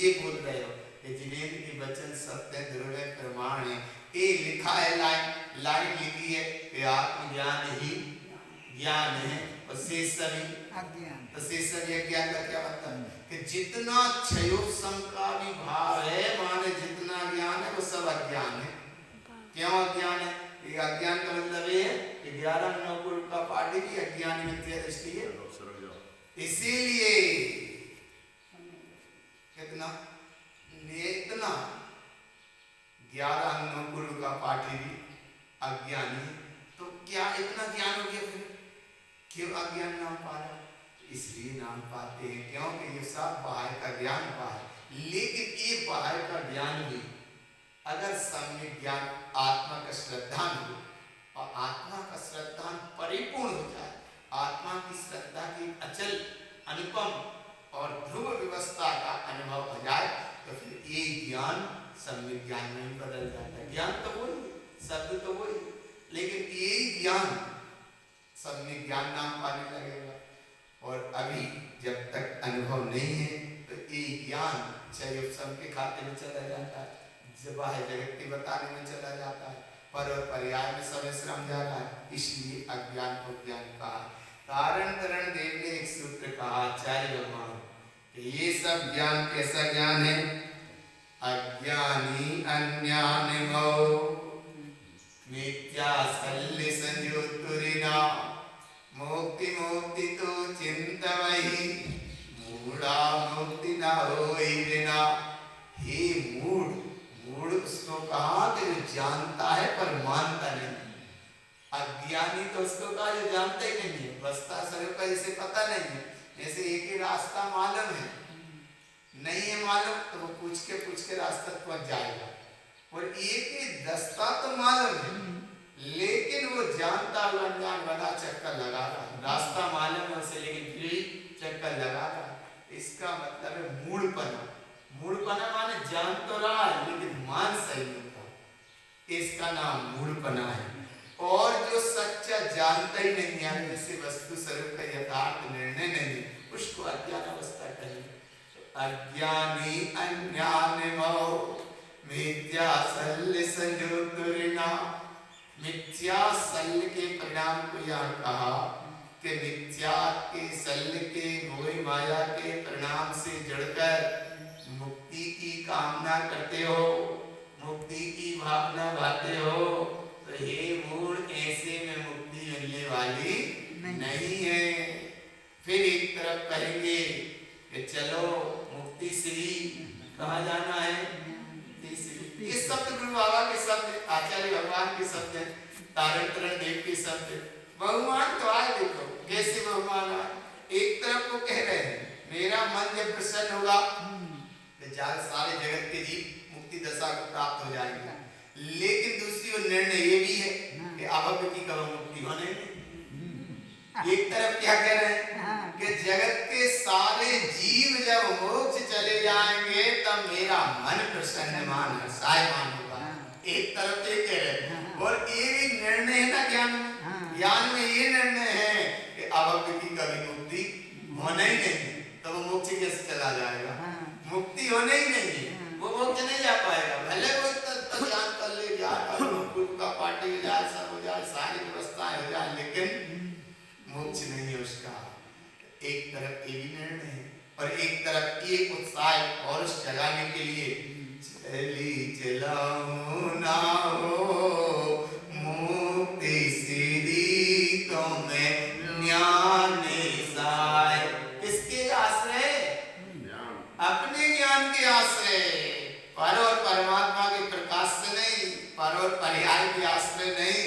ये बोल रहे हो कि जिनेंद्र के वचन सत्य दृढ़ प्रमाण है। ये लिखा है, लाइन लिखी है कि आत्मज्ञान ही ज्ञान है और शेष सभी अज्ञान। तो शेष सभी अज्ञान का क्या मतलब कि जितना क्षयोपम का भी भाव है, माने जितना ज्ञान है वो सब अज्ञान है। क्यों अज्ञान है? ये अज्ञान का मतलब ये है कि 11 नवगुण का पाठ भी अज्ञान मिथ्या दृष्टि है। इसीलिए कितना 11 नवगुण का पाठी भी अज्ञानी। तो क्या इतना ज्ञान हो गया फिर क्यों अज्ञान नाम पा रहा? इसलिए नाम पाते हैं क्योंकि ये सब बाहर का ज्ञान पाए। लेकिन ये बाहर का ज्ञान भी अगर सम्यक ज्ञान आत्मा का श्रद्धान हो और आत्मा का श्रद्धान परिपूर्ण हो जाए, आत्मा की श्रद्धा की अचल अनुपम और ध्रुव व्यवस्था का अनुभव हो जाए, तो फिर ये ज्ञान सम्यक ज्ञान में बदल जाता है। ज्ञान तो वही, शब्द तो वही, लेकिन ये ज्ञान सम्यक ज्ञान नाम पाने लगेगा। और अभी जब तक अनुभव नहीं है तो ये ज्ञान चाहे सब के खाते में चला जाता है, बाह्य जगत के बताने में चला जाता है, पर और पर्याय में समय श्रम जा रहा है। इसलिए अज्ञान को ज्ञान कहा। कारण करण देव ने एक सूत्र कहा, आचार्य भगवान, कि ये सब ज्ञान कैसा ज्ञान है? अज्ञानी अन्यानिमो मिथ्या सल्लि संयुक्तुरिना मुक्ति मुक्ति तो चिंतवहि मूढ़ा मुक्ति न होई बिना। हे मूढ़ उसको कहा कि जो जानता है पर मानता नहीं। अज्ञानी तो उसको कहा जो जानता ही नहीं है, बसता स्वरूप का इसे पता नहीं है। जैसे एक ही रास्ता मालूम है, नहीं है मालूम तो वो पूछ के रास्ता पहुंच जाएगा। और एक ही दस्ता तो मालूम है, लेकिन वो जानता हुआ अनजान बना चक्कर लगा रहा है। रास्ता मालूम है उसे, लेकिन फिर भी चक्कर लगा रहा है। इसका मतलब है मूढ़पना। मूढ़पना माने जान तो रहा है लेकिन मान सही नहीं था, इसका नाम मूढ़पना है। और जो सच्चा जानता ही नहीं है, जिससे वस्तु स्वरूप का यथार्थ निर्णय नहीं, उसको अज्ञान अवस्था कहेंगे। अज्ञानी अन्यानिमो मिथ्या सल्लि संयुक्तुरिना। मिथ्या सल्ल के परिणाम को यहाँ कहा कि मिथ्या के सल्ल के मोह माया के परिणाम से जुड़कर मुक्ति की कामना करते हो, मुक्ति की भावना भाते हो, तो हे मूढ़, ऐसे में मुक्ति मिलने वाली नहीं है। फिर एक तरफ कहेंगे कि चलो मुक्ति श्री कहाँ जाना है? ये शब्द गुरु बाबा के शब्द, आचार्य भगवान के शब्द है, तारण देव के शब्द। भगवान तो आए, देखो कैसे भगवान आए। एक तरफ वो कह रहे हैं मेरा मन जब प्रसन्न होगा तो सारे जगत के जीव मुक्ति दशा को प्राप्त हो जाएंगे। लेकिन दूसरी ओर निर्णय ये भी है कि अभव्य की कब मुक्ति होने। एक तरफ क्या कह रहे हैं कि जगत के सारे जीव जब मोक्ष चले जाएंगे तब मेरा मन प्रसन्नमान हर्षायमान होगा। एक तरफ ये कह रहे हैं, और ये भी निर्णय है ना ज्ञान में। ज्ञान में ये निर्णय है कि अभव्य की कभी मुक्ति होना ही नहीं, तो वो मोक्ष कैसे चला जाएगा? मुक्ति होने ही नहीं है, वो मोक्ष नहीं जा पाएगा। भले वो ज्ञान कर ले, गुरु का पार्टी हो जाए, सब हो जाए, सारी व्यवस्थाएं हो जाए, लेकिन मोक्ष नहीं है उसका। एक तरफ ये भी निर्णय है और एक तरफ ये उत्साह और जगाने के लिए चली चलाऊं ना हो मुक्ति सीधी तो मैं ज्ञान साय। किसके आश्रय? अपने ज्ञान के आश्रय, पर और परमात्मा के प्रकाश से नहीं, पर और पर्याय के आश्रय नहीं।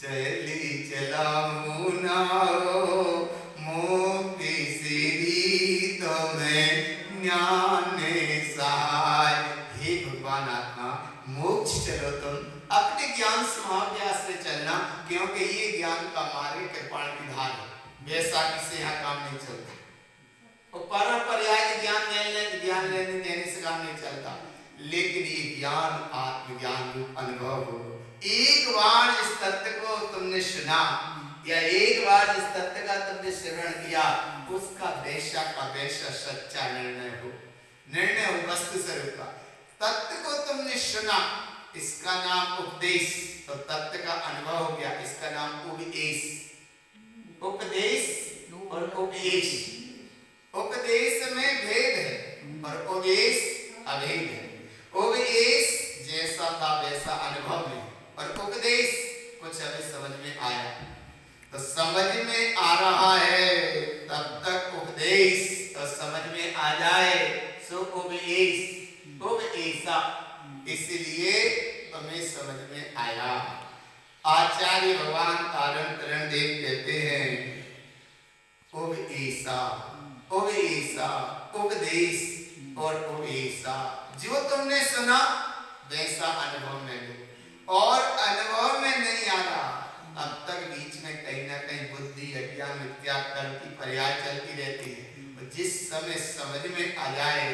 चली चलाऊं ना हो मुक्ति सीधी तो मैं ज्ञान सहाय। हे भगवान आत्मा, मोक्ष चलो तुम, अपने ज्ञान स्वभाव के आश्रय चलना, क्योंकि ये ज्ञान का मार्ग कृपाण की धार है। वैसा किसी यहाँ काम नहीं चलता। और पर पर्याय ज्ञान लेने देने से काम नहीं चलता। लेकिन ये ज्ञान आत्मज्ञान रूप अनुभव हो। एक बार इस तत्व को तुमने सुना या एक बार इस तत्व का तुमने श्रवण किया, उसका वैसा का वैसा सच्चा निर्णय हो। निर्णय हो वस्तु स्वरूप का। तत्व को तुमने सुना, इसका नाम उपदेश, तो तत्व का अनुभव हो गया, इसका नाम उपदेश। उपदेश और उपदेश, उपदेश में भेद है और उपदेश अभेद है। उपदेश जैसा था वैसा अनुभव में, और उपदेश कुछ अभी समझ में आया तो समझ में आ रहा है, तब तक उपदेश तो समझ में आ जाए सो उपदेश उपदेशा, इसलिए हमें समझ में आया। आचार्य भगवान कारण तरण देव कहते हैं उपदेशा उपदेशा, उपदेश और उपदेशा, जो तुमने सुना वैसा अनुभव में लो, और अनुभव में नहीं आ रहा अब तक बीच में कहीं ना कहीं बुद्धि अज्ञान मिथ्या कर्म की पर्याय चलती रहती है। तो जिस समय समझ में आ जाए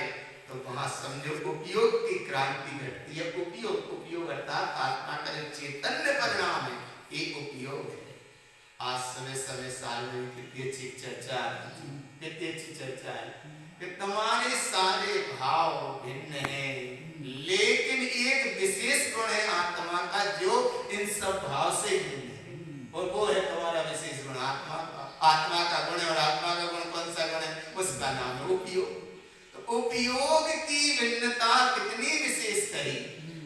तो वहां समझो उपयोग की क्रांति घटती है। उपयोग, उपयोग अर्थात आत्मा का जो चैतन्य परिणाम है, ये उपयोग है। आज समय समय साल में कितनी अच्छी चर्चा, कितनी अच्छी चर्चा है कि तुम्हारे सारे भाव भिन्न हैं, लेकिन एक विशेष गुण है आत्मा का जो इन सब भाव से भिन्न है, और वो है तुम्हारा विशेष गुण आत्मा का। आत्मा का गुण, और आत्मा का गुण कौन सा गुण है? उसका नाम है उपयोग। तो उपयोग की भिन्नता कितनी विशेष कही,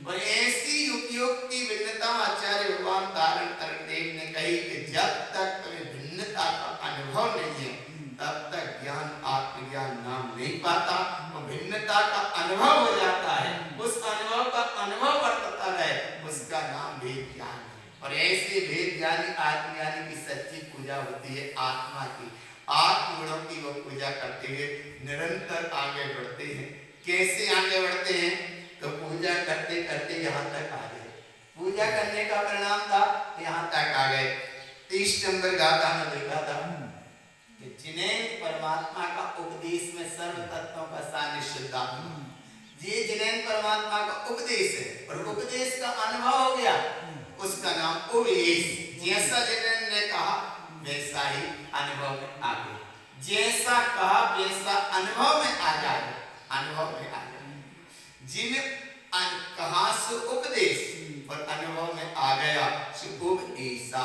और ऐसी उपयोग की भिन्नता आचार्य भगवान कारण तरण देव ने कही कि जब तक तुम्हें भिन्नता का अनुभव नहीं है तब तक ज्ञान आत्मज्ञान नाम नहीं पाता। और भिन्नता का अनुभव हो जाता है, उस अनुभव का अनुभव बढ़ता रहे, उसका नाम भेद ज्ञान है। और ऐसे भेद ज्ञानी आत्मज्ञानी की सच्ची पूजा होती है आत्मा की, आत्म गुणों की वो पूजा करते हुए निरंतर आगे बढ़ते हैं। कैसे आगे बढ़ते हैं? तो पूजा करते करते यहाँ तक आ गए, पूजा करने का परिणाम था यहाँ तक आ गए। 30 नंबर गाथा में लिखा था कि जिनेन्द्र परमात्मा का उपदेश में सर्व तत्वों का सान्निध्य शुद्धात्मा, ये जिनेन्द्र परमात्मा का उपदेश है, और उपदेश का अनुभव हो गया, उसका नाम उपदेश। जैसा जिनेन्द्र ने कहा वैसा ही अनुभव में आ गया, जैसा कहा वैसा अनुभव में आ जाए, अनुभव में आ जाए। जिन कहा सो उपदेश और अनुभव में आ गया सो उपदेशा,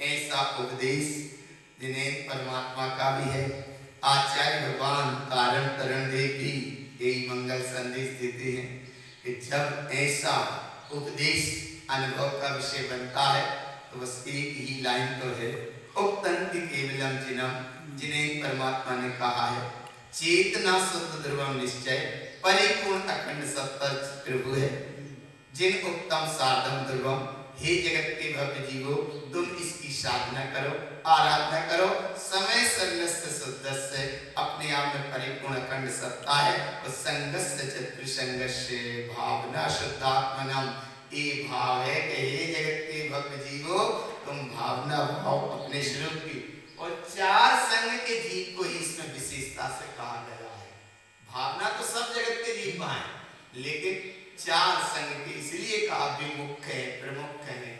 ऐसा उपदेश जिनेन्द्र परमात्मा का भी है। आचार्य भगवान कारण तरण देव भी यही मंगल संदेश देते हैं कि जब ऐसा उपदेश अनुभव का विषय बनता है तो बस एक ही लाइन तो है, उपतंति केवलम जिनम, जिनेन्द्र परमात्मा ने कहा है चेतना शुद्ध ध्रुवम निश्चय परिपूर्ण अखंड सत्ता प्रभु है, जिन उत्तम साधन ध्रुवम, हे जगत के भक्त जीवो तुम इसकी साधना करो, आराधना करो। समय सर्वस्य शुद्धस्य, अपने आप में परिपूर्ण अखंड सत्ता है, और संगस्य चतुर्संगस्य भावना शुद्धात्मनम, ये भाव है कि हे जगत के भक्त जीवो तुम भावना भाव अपने स्वरूप की, और 4 संग के जीव को ही इसमें विशेषता से कहा गया है। भावना तो सब जगत के जीव है, लेकिन 4 संग के इसलिए कहा विमुख है, प्रमुख है।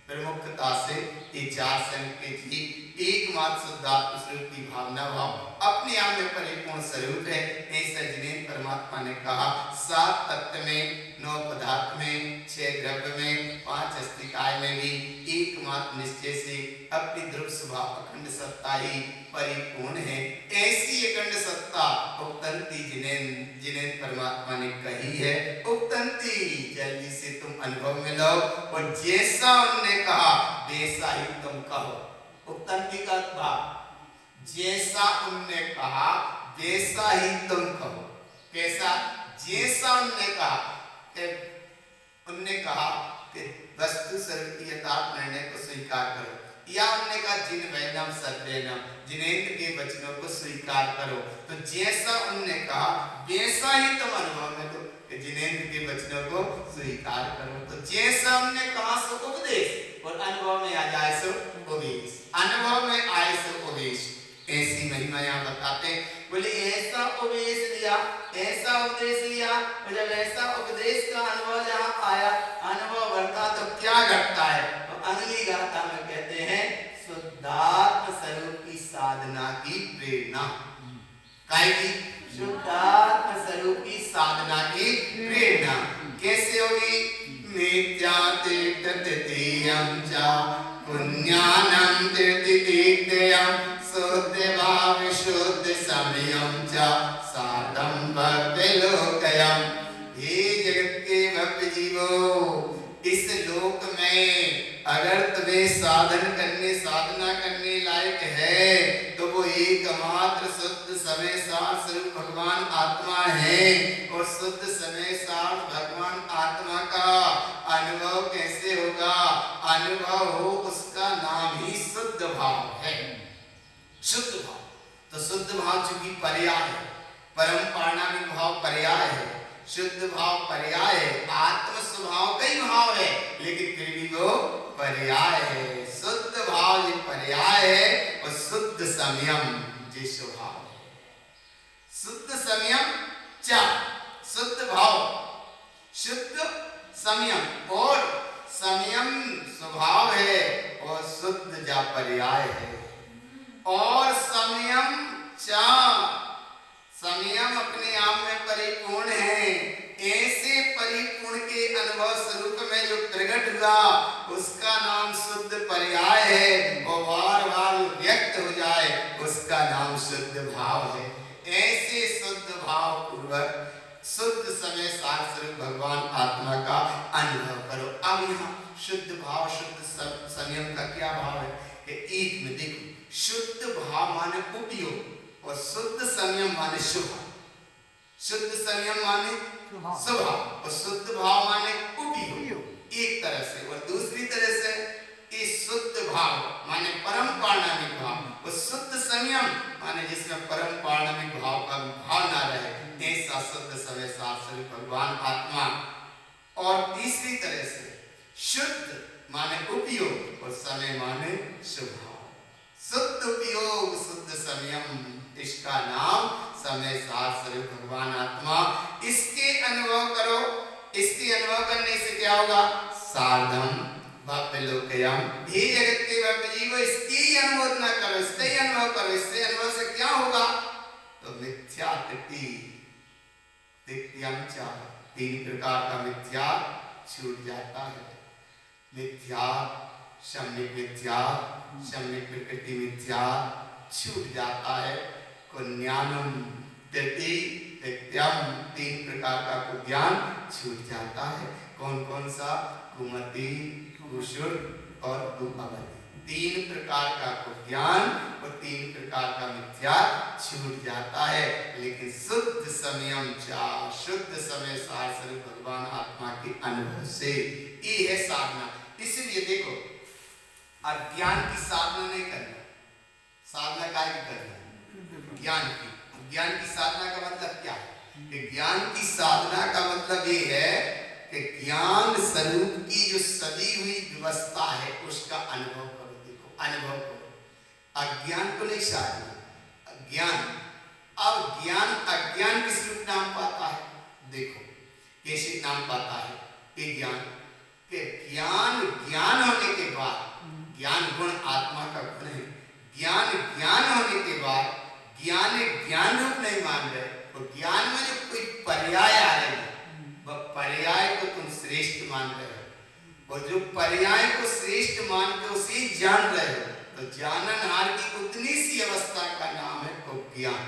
प्रमुखता से ये 4 संग के जीव एकमात्र शुद्धात्म स्वरूप की भावना भाव अपने आप में परिपूर्ण स्वरूप है। ऐसा जिनेन्द्र परमात्मा ने कहा 7 तत्व में, 9 पदार्थ में, 6 द्रव्य में, 5 अस्तिकाय में भी एकमात्र निश्चय से अपनी ध्रुव स्वभाव अखंड सत्ता ही परिपूर्ण है। ऐसी अखंड सत्ता उपतंती जिनेन्द्र परमात्मा ने कही है। उपतंती जल्दी से तुम अनुभव में लो, और जैसा उन्होंने कहा वैसा ही तुम कहो। उपतंती का भाव जैसा उन्होंने कहा वैसा ही तुम कहो। कैसा? जैसा उन्होंने कहा कि वस्तु स्वरूप की यथार्थ निर्णय को स्वीकार करो, या उन्होंने कहा जिन वैनम सद्वैनम, जिनेन्द्र के वचनों को स्वीकार करो। तो जैसा उन्होंने कहा वैसा ही तुम अनुभव में दो, जिनेन्द्र के वचनों को स्वीकार करो। तो जैसा उन्होंने कहा सो उपदेश, और अनुभव में आ जाए सो उपदेश, अनुभव में आए सो उपदेश। ऐसी महिमा यहाँ बताते हैं। बोले ऐसा उपदेश लिया, ऐसा उपदेश लिया, और जब ऐसा उपदेश का अनुभव जहाँ आया, अनुभव बढ़ता तो क्या घटता है? तो अगली गाथा में कहते हैं शुद्धात्म स्वरूप की साधना की प्रेरणा। काहे की? शुद्धात्म स्वरूप की साधना की प्रेरणा कैसे होगी? मिथ्या तीर्थम च पुण्यानं तीर्थम शुद्ध भाव शुद्ध समयम च साधम भक्ति लोकयम। हे जगत के भक्त जीवो, इस लोक में अगर तुम्हें साधना करने लायक है तो वो एकमात्र शुद्ध समय सार स्वरूप भगवान आत्मा है। और शुद्ध समय सार भगवान आत्मा का अनुभव कैसे होगा? अनुभव हो उसका नाम ही शुद्ध भाव है। शुद्ध भाव तो शुद्ध भाव चूंकि पर्याय है, परम पारणामिक भाव पर्याय है, शुद्ध भाव पर्याय है, आत्म स्वभाव का ही भाव है लेकिन फिर भी वो पर्याय है। शुद्ध भाव ये पर्याय है और शुद्ध संयम ये स्वभाव है। शुद्ध संयम च शुद्ध भाव शुद्ध संयम और संयम स्वभाव है और शुद्ध जा पर्याय है। और संयम च संयम अपने आप में परिपूर्ण है। ऐसे परिपूर्ण के अनुभव स्वरूप में जो प्रकट हुआ उसका नाम शुद्ध पर्याय है और बार बार व्यक्त हो जाए उसका नाम शुद्ध भाव है। ऐसे शुद्ध भाव पूर्वक शुद्ध समय सार स्वरूप भगवान आत्मा का अनुभव करो। अब यहाँ शुद्ध भाव शुद्ध संयम का क्या भाव है कि एक में देखो, शुद्ध भाव माने उपयोग और शुद्ध संयम माने शुभ। शुद्ध संयम माने स्वभाव और शुद्ध भाव माने उपयोग एक तरह से। और दूसरी तरह से इस शुद्ध भाव माने परम पारणामिक भाव और शुद्ध संयम माने जिसमें परम पारणामिक भाव का भाव ना रहे, ऐसा शुद्ध समय सार स्वरूप भगवान आत्मा। और तीसरी तरह से शुद्ध माने उपयोग और समय माने स्वभाव। शुद्ध उपयोग शुद्ध संयम, इसका नाम समय सार स्वरूप भगवान आत्मा। इसके अनुभव करो। इसके अनुभव करने से क्या होगा? साधम भक्ति लोकयम। हे जगत के भक्त जीवो, इसकी ही अनुमोदना करो, इसका ही अनुभव करो। इससे अनुभव से क्या होगा? तो मिथ्या तीन प्रकार का मिथ्या छूट जाता है। मिथ्या सम्यक मिथ्या, सम्यक प्रकृति मिथ्या छूट जाता है। कुज्ञानम तृतीयम, तीन प्रकार का कुज्ञान छूट जाता है। कौन कौन सा? कुमति, कुशुर और दुअवधि। तीन प्रकार का कुज्ञान और तीन प्रकार का मिथ्या छूट जाता है। लेकिन शुद्ध संयम चा, शुद्ध समय सार स्वरूप भगवान आत्मा के अनुभव से ये है साधना। इसलिए देखो, अज्ञान की साधना नहीं करना, साधना काय की करना? ज्ञान की। ज्ञान की साधना का मतलब क्या है? कि ज्ञान की साधना का मतलब ये है कि ज्ञान स्वरूप की जो सदी हुई व्यवस्था है उसका अनुभव करो। देखो, अनुभव करो, अज्ञान को नहीं साधना। ज्ञान, अब ज्ञान अज्ञान किस रूप नाम पाता है? देखो कैसे नाम पाता है ये ज्ञान के ज्ञान। ज्ञान होने के बाद, ज्ञान गुण आत्मा का गुण है। ज्ञान ज्ञान होने के बाद ज्ञान ज्ञान रूप नहीं मान रहे, और ज्ञान में जो कोई पर्याय आ रहे हैं वह पर्याय को तुम श्रेष्ठ मान रहे हो, और जो पर्याय को श्रेष्ठ मान के उसे जान रहे हो, तो जाननहार की उतनी सी अवस्था का नाम है कुज्ञान।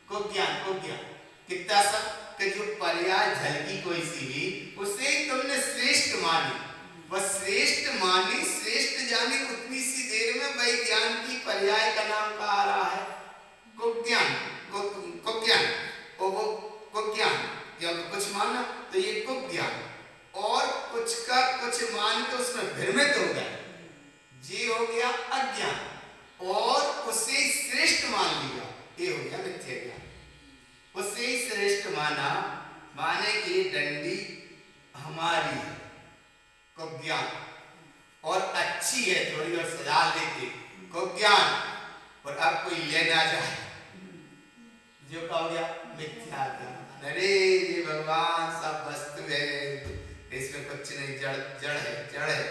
कुज्ञान, कुज्ञान कितना सा कि जो पर्याय झलकी कोई सी भी उसे तुमने श्रेष्ठ मानी, वह श्रेष्ठ मानी, श्रेष्ठ जानी, उतनी सी देर में वही ज्ञान की पर्याय का नाम कहा आ रहा है कुज्ञान। कुज्ञान, और वो कुज्ञान जब कुछ माना तो ये कुज्ञान, और कुछ का कुछ मान के उसमें भ्रमित हो गया, जी हो गया अज्ञान, और उसे श्रेष्ठ मान लिया, ये हो गया मिथ्या ज्ञान। उसे श्रेष्ठ माना, माने कि डंडी हमारी है कुज्ञान, और अच्छी है थोड़ी और सजा लेके कुज्ञान, और अब कोई ले ना जाए जो क्या हो गया मिथ्या ज्ञान। अरे ये भगवान सब वस्तु है, इसमें कुछ नहीं, जड़ जड़ है, जड़ है,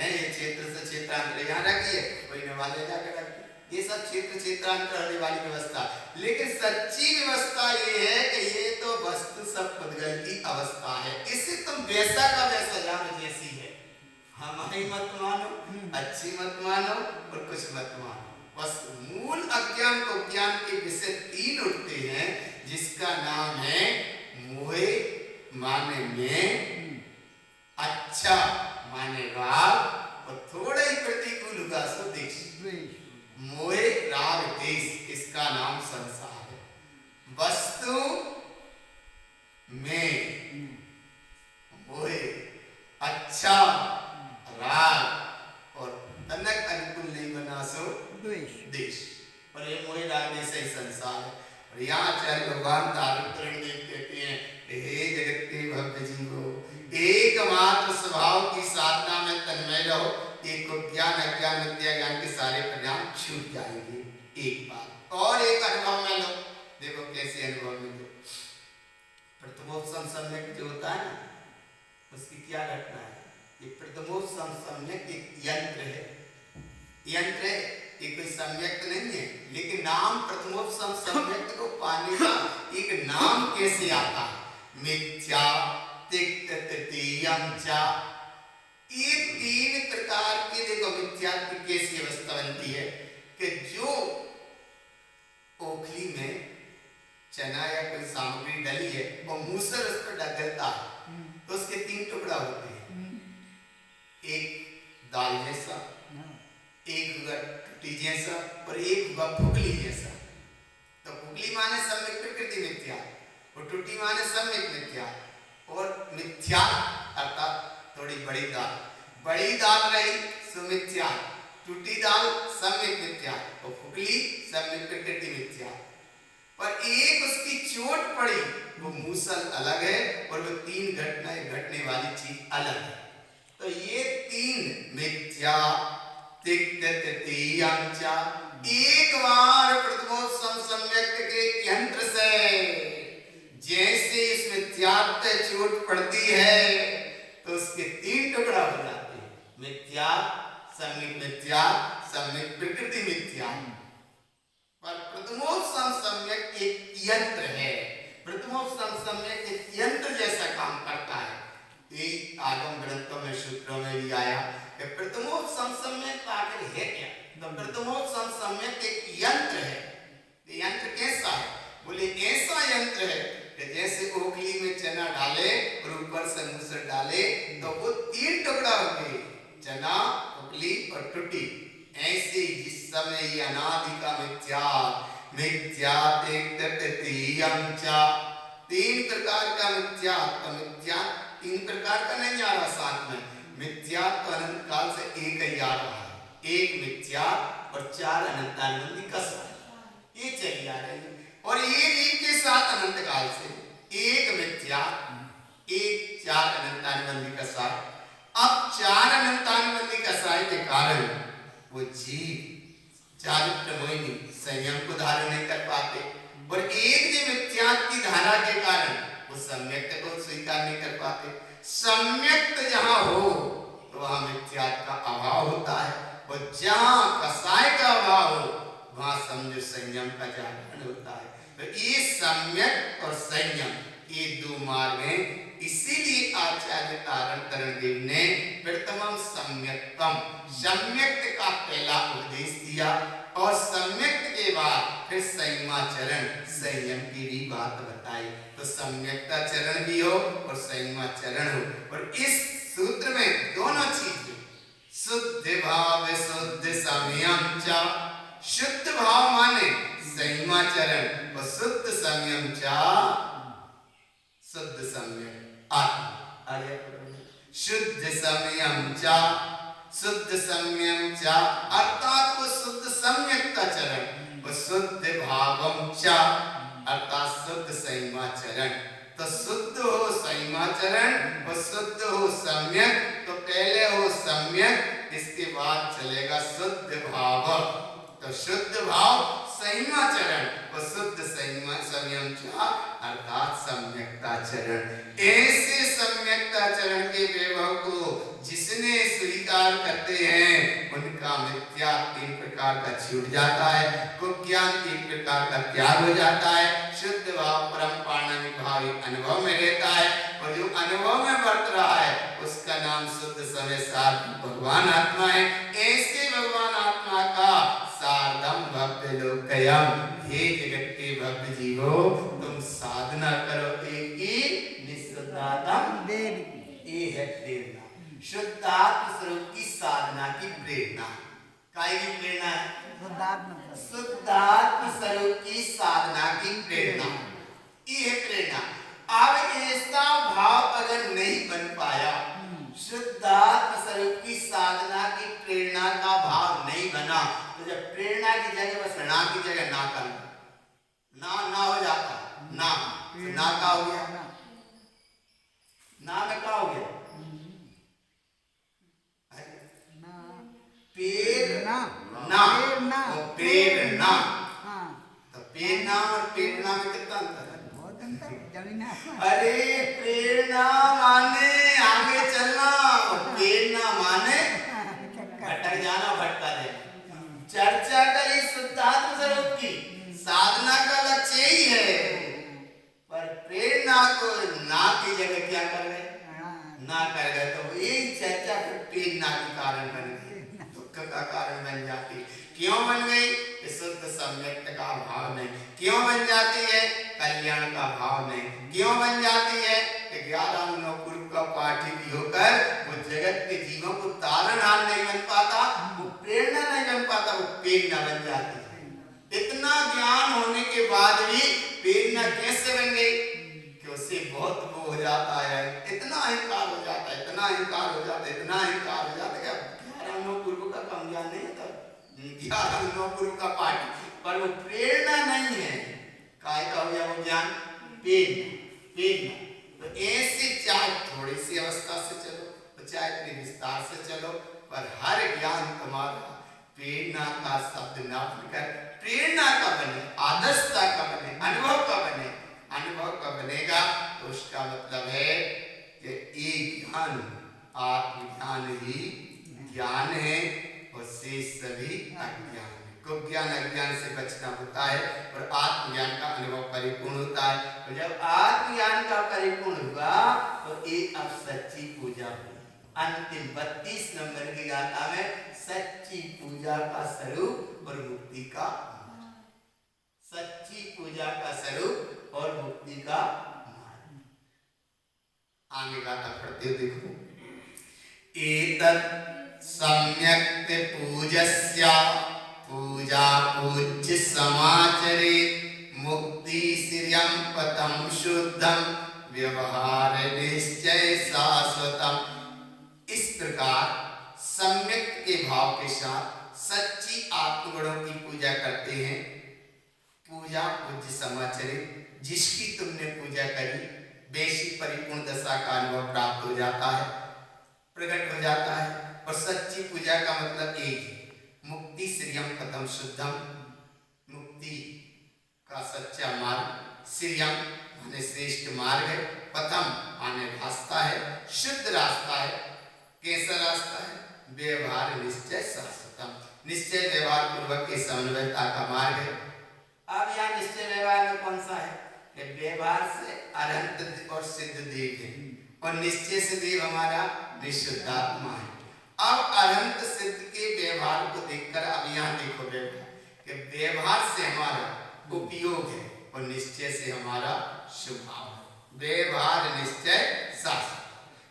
ये क्षेत्र से क्षेत्रांतर यहाँ रखिए, कोई नवा ले जाकर रखिए, ये सब क्षेत्र क्षेत्रांतर रहने वाली व्यवस्था। लेकिन सच्ची व्यवस्था ये है कि ये तो वस्तु सब पुद्गल की अवस्था है। इसे तुम वैसा का वैसा जानो जैसी है, हमारी मत मानो, अच्छी मत मानो और कुछ मत मानो। बस मूल अज्ञान को ज्ञान के विषय तीन उठते हैं, जिसका नाम है मोहे माने में, अच्छा माने राग और थोड़ा ही प्रतिकूल होगा सो देश। मोहे राग देश, इसका नाम संसार है। वस्तु में मोहे, अच्छा राग और तनक अनुकूल नहीं बना सो देश। और ये मोहे राग देश ही संसार है। और यहाँ आचार्य भगवान तारतरण देव कहते हैं, हे जगत के भव्य जीवो, एकमात्र स्वभाव की साधना में तन्मय रहो, एक को ज्ञान अज्ञान विद्या ज्ञान के सारे परिणाम छूट जाएंगे। एक बात और एक अनुभव में लो, देखो कैसे अनुभव में लो। प्रथमोपसम सम्यक जो होता है ना, उसकी क्या घटना है? ये प्रथमोपसम सम्यक एक यंत्र है, यंत्र है, ये कोई सम्यक नहीं है। लेकिन नाम प्रथमोपसम सम्यक को पाने का एक नाम कैसे आता है? मिथ्या तिक्त तृतीयम च, ये तीन प्रकार की देखो मिथ्या की कैसी अवस्था बनती है कि जो ओखली में चना या कोई सामग्री डली है और मूसर उस पर डगलता है तो उसके तीन टुकड़ा होते हैं, एक दाल जैसा, एक टूटी जैसा और एक फुगली जैसा। तो फुगली माने सम्यक प्रकृति मिथ्या और टूटी माने सम्यक मिथ्या। और मिथ्या अर्थात थोड़ी बड़ी दाल रही सो मिथ्या, टूटी दाल सम्यक मिथ्या और फुगली सम्यक प्रकृति मिथ्या। पर एक उसकी चोट पड़ी, वो मूसल अलग है और वो तीन घटनाएं घटने वाली चीज अलग है। तो ये तीन मिथ्या तिक्त तृतीयम च, एक बार प्रथमोपसम सम्यक के यंत्र से जैसे इस मिथ्यात्व चोट पड़ती है तो उसके तीन टुकड़ा हो जाते हैं, मिथ्या सम्यक प्रकृति मिथ्या। पर प्रथमोपसम सम्यक एक यंत्र है, प्रथमोपसम सम्यक एक यंत्र जैसा काम करता है। ये आगम ग्रंथों में सूत्रों में भी आया कि प्रथमोपसम सम्यक आखिर है क्या? तो प्रथमोपसम सम्यक एक यंत्र है। ये यंत्र कैसा है? बोले ऐसा यंत्र है कि जैसे ओखली में चना डाले और ऊपर से मूसर डाले तो वो तीन टुकड़ा हो गए, चना, ओखली और टूटी। ऐसे जिस समय ये अनादि का मिथ्या तिक्त तृतीयम च, तीन प्रकार का मिथ्या, तो मिथ्या तीन प्रकार का नहीं आ रहा साथ में, मिथ्या तो अनंत काल से एक ही आ रहा है, एक मिथ्या और चार अनंतानुबंधी कसर ये चली आ रही है। और एक के साथ अनंत काल से एक मिथ्या एक चार अनंतानुबंधी कसर। अब चार अनंतानुबंधी कसाई के कारण वो जीव चारित्र मोहिनी संयम को धारण नहीं कर पाते और एक जो मिथ्या की धारा के कारण वो सम्यक्त को स्वीकार नहीं कर पाते। सम्यक्त जहां हो तो वहां मिथ्या का अभाव होता है और जहां कसाय का अभाव हो वहां समझो संयम का जागरण होता है। तो ये सम्यक और संयम ये दो मार्ग हैं। इसीलिए आचार्य तारण देव ने प्रथमम सम्यक्तम, सम्यक्त का पहला उपदेश दिया और सम्यक्त के बाद फिर संयमाचरण संयम की भी बात बताई। तो सम्यक्ता चरण भी हो और संयमाचरण हो। और इस सूत्र में दोनों चीज, शुद्ध भाव शुद्ध संयम च, शुद्ध भाव माने संयमाचरण और शुद्ध संयम च शुद्ध संयम आत्मा, शुद्ध संयम च, शुद्ध संयम च अर्थात वो शुद्ध सम्यक्ता चरण और शुद्ध भावम च अर्थात शुद्ध संयमाचरण। तो शुद्ध हो संयमाचरण और शुद्ध हो सम्यक। तो पहले हो सम्यक, इसके बाद चलेगा शुद्ध भाव। तो तो शुद्ध भाव संयमाचरण और शुद्ध संयम अर्थात सम्यक्ताचरण। ऐसे सम्यक्ताचरण के वैभव को जिसने स्वीकार करते हैं उनका मिथ्या 3 प्रकार का छूट जाता है, कुज्ञान 3 प्रकार का त्याग हो जाता है, शुद्ध भाव परम पाणिनि भाव अनुभव में रहता है और जो अनुभव में बरत रहा है उसका नाम शुद्ध समय सार भगवान आत्मा है। ऐसे भगवान आत्मा का सार्धम भव्य लोकयम, हे जगत के भव्य जीवो तुम साधना करो एक ही निःशुद्धात्म ये है प्रेरणा। शुद्धात्म स्वरूप की साधना की प्रेरणा, काय की प्रेरणा है? शुद्धात्म स्वरूप की साधना की प्रेरणा, ये है प्रेरणा। अब ऐसा भाव अगर नहीं बन पाया, शुद्धात्म स्वरूप की साधना की प्रेरणा का भाव नहीं बना, तो जब प्रेरणा की जगह बस ना की जगह ना कर ना हो जाता, ना का हो गया, ना में का हो गया प्रेरणा, तो प्रेरणा और प्रेरणा में कितना अंतर है? अरे प्रेरणा माने आगे चलना, प्रेरणा माने भटक जाना, भटका देना। चर्चा करी शुद्धात्म स्वरूप की, साधना का लक्ष्य यही है, पर प्रेरणा को ना की जगह क्या कर गए? ना कर गए, तो यही चर्चा फिर प्रेरणा के कारण बन गई, दुख का कारण बन जाती। क्यों बन गई? शुद्ध सम्यक्त का भाव नहीं। क्यों बन जाती है? कल्याण का भाव नहीं। क्यों बन जाती है? 11 पूर्व का पाठी भी होकर वो जगत के जीवों को तारणहार नहीं बन पाता, वो प्रेरणा नहीं बन पाता, वो प्रेरणा बन जाती है। इतना ज्ञान होने के बाद भी प्रेरणा कैसे बन गई? कि उससे बहुत वो हो जाता है, इतना अहंकार हो जाता है, इतना अहंकार हो जाता है, इतना अहंकार हो जाता है। 11 पूर्व का कम ज्ञान नहीं होता, 11 पूर्व का पाठ, पर वो प्रेरणा नहीं है। काय का हो गया वो ज्ञान? प्रेरणा। तो ऐसे चाहे थोड़ी सी अवस्था से चलो, चाहे इतने विस्तार से चलो, पर हर ज्ञान तुम्हारा प्रेरणा का शब्द ना बनकर प्रेरणा का बने, आदर्शता का बने, अनुभव का बने। अनुभव का बनेगा तो उसका मतलब है कि एक ज्ञान आत्मज्ञान ही ज्ञान है और शेष सभी अज्ञान। ज्ञान अज्ञान से बचना होता है और आत्मज्ञान का अनुभव परिपूर्ण होता है। तो जब आत्मज्ञान का परिपूर्ण हुआ तो एक अब सच्ची पूजा हुई। अंतिम 32 नंबर की गाथा में सच्ची पूजा का स्वरूप और मुक्ति का, सच्ची पूजा का स्वरूप और मुक्ति का मार्ग। आगे गाथा पढ़ते हो, देखो। एतत् सम्यक् पूजस्य पूजा पूज्य समाचरे मुक्ति श्रियं पदं शुद्धं व्यवहार निश्चय शाश्वतम। इस प्रकार सम्यक के भाव के साथ सच्ची आत्मगुणों की पूजा करते हैं। पूजा पूज्य समाचरे, जिसकी तुमने पूजा करी वैसी परिपूर्ण दशा का अनुभव प्राप्त हो जाता है, प्रकट हो जाता है। और सच्ची पूजा का मतलब एक है, मुक्ति श्रियम पदम शुद्धम, मुक्ति का सच्चा मार्ग, श्रियम माने श्रेष्ठ मार्ग है, पदम माने रास्ता है, शुद्ध रास्ता है। कैसा रास्ता है? व्यवहार निश्चय शाश्वतम, निश्चय व्यवहार पूर्वक के समन्वयता का मार्ग है। अब यहाँ निश्चय व्यवहार में कौन सा है? व्यवहार से अनंत और सिद्ध देव है और निश्चय से देव हमारा विशुद्धात्मा है। अब अनंत सिद्ध के व्यवहार को देखकर अब यहाँ देखो कि व्यवहार से हमारा उपयोग है और निश्चय से हमारा स्वभाव है। व्यवहार निश्चय शास्त्र।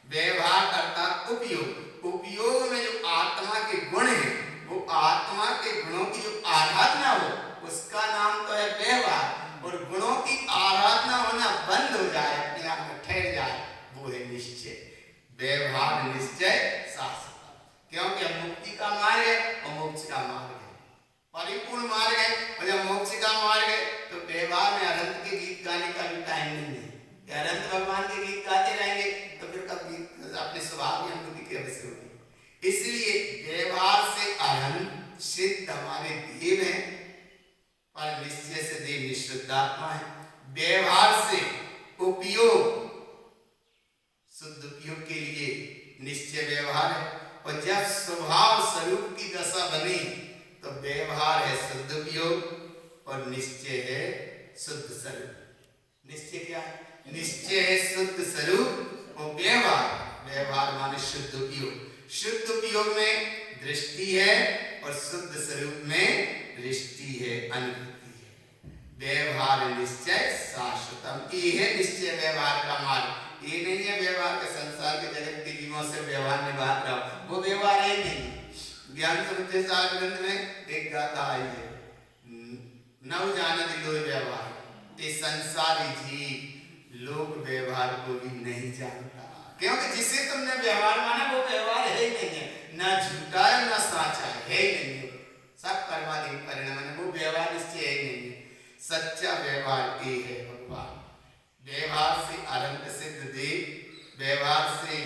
व्यवहार अर्थात उपयोग, उपयोग में जो आत्मा के गुण है, वो आत्मा के गुणों की जो आराधना हो उसका नाम तो है व्यवहार, और गुणों की आराधना होना बंद हो जाए, अपने आप में ठहर जाए, वो है निश्चय। व्यवहार निश्चय शास्त्र, क्योंकि मुक्ति का मार्ग है और मोक्ष का मार्ग है, परिपूर्ण मार्ग है। और जब मोक्ष का मार्ग है तो व्यवहार में अनंत के गीत गाने का भी टाइम नहीं है। अनंत भगवान के गीत गाते रहेंगे तो फिर कभी अपने स्वभाव की अनुभूति कैसे होगी? इसलिए व्यवहार से अनंत सिद्ध हमारे देव है शुद्धात्मा है। व्यवहार से उपयोग, शुद्ध उपयोग के लिए निश्चय व्यवहार है। और जब स्वभाव स्वरूप की दशा बनी तो व्यवहार है शुद्ध उपयोग और निश्चय है शुद्ध स्वरूप। निश्चय क्या है? निश्चय है शुद्ध स्वरूप और व्यवहार माने शुद्ध उपयोग। शुद्ध उपयोग में दृष्टि है और शुद्ध स्वरूप में दृष्टि है, अनुभूति है। व्यवहार निश्चय शाश्वतम, ये है निश्चय व्यवहार का मार्ग। ये नहीं है व्यवहार के संसार के जगत के जीवों से व्यवहार निभा रहा हो, वो व्यवहार है नहीं। ज्ञान समुच्चय सार ग्रंथ में एक गाथा आई है, नव जानत लोय व्यवहार। ये संसारी जीव लोक व्यवहार को भी नहीं जानता, क्योंकि जिसे तुमने व्यवहार माना वो व्यवहार है ही नहीं है, ना झूठा है ना साचा है ही नहीं है, सब कर्माधीन परिणाम है, वो व्यवहार निश्चय ही नहीं है। सच्चा व्यवहार ये है भगवान। व्यवहार से आरंभ सिद्ध देव, व्यवहार से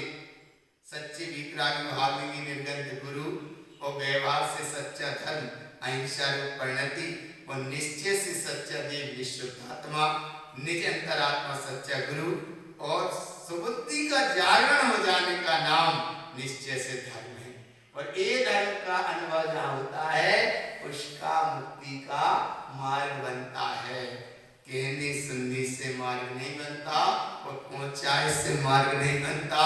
सच्चे विक्रामी भावनी निर्गंध गुरु, और व्यवहार से सच्चा धर्म अहिंसा रूप परिणति, और निश्चय से सच्चा देव निःशुद्धात्मा, निज अंतरात्मा सच्चा गुरु, और सुबुद्धि का जागरण हो जाने का नाम निश्चय से धर्म है। और ये धर्म का अनुभव जहाँ होता है उसका मुक्ति का मार्ग बनता है। कहने सुनने से मार्ग नहीं बनता, और पहुंचाए से मार्ग नहीं बनता,